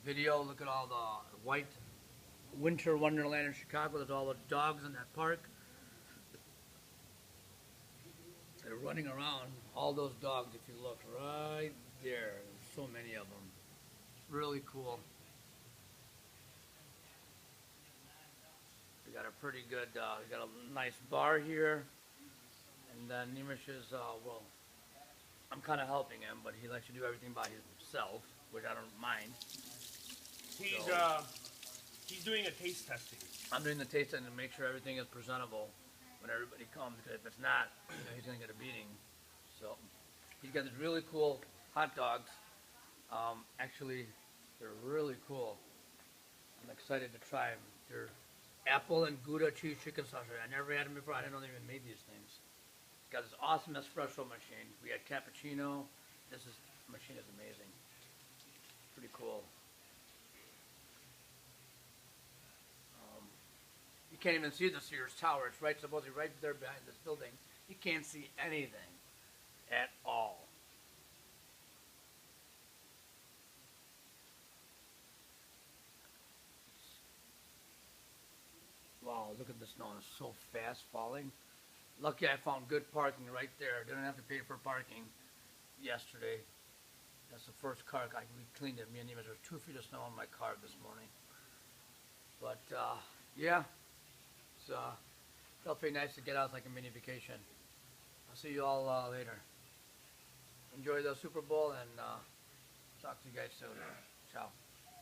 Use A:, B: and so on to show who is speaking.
A: video. Look at all the white winter wonderland in Chicago. There's all the dogs in that park. They're running around. All those dogs, if you look right there, there's so many of them. It's really cool. We got a pretty good, we got a nice bar here. And then Nemish is, well, I'm kind of helping him, but he likes to do everything by himself, which I don't mind.
B: He's doing a taste testing.
A: I'm doing the taste testing to make sure everything is presentable when everybody comes, because if it's not, he's going to get a beating. So he's got these really cool hot dogs. Actually, they're really cool. I'm excited to try them. They're apple and Gouda cheese chicken sausage. I never had them before. I didn't know they even made these things. It's got this awesome espresso machine. We had cappuccino. This machine is amazing. Pretty cool. You can't even see the Sears Tower. It's supposedly right there behind this building. You can't see anything at all. Wow, look at the snow. It's so fast falling. Lucky I found good parking right there. Didn't have to pay for parking yesterday. That's the first car we cleaned it. Me and Nima, there's 2 feet of snow on my car this morning. But yeah, it's felt pretty nice to get out like a mini vacation. I'll see you all later. Enjoy the Super Bowl and talk to you guys soon. Ciao.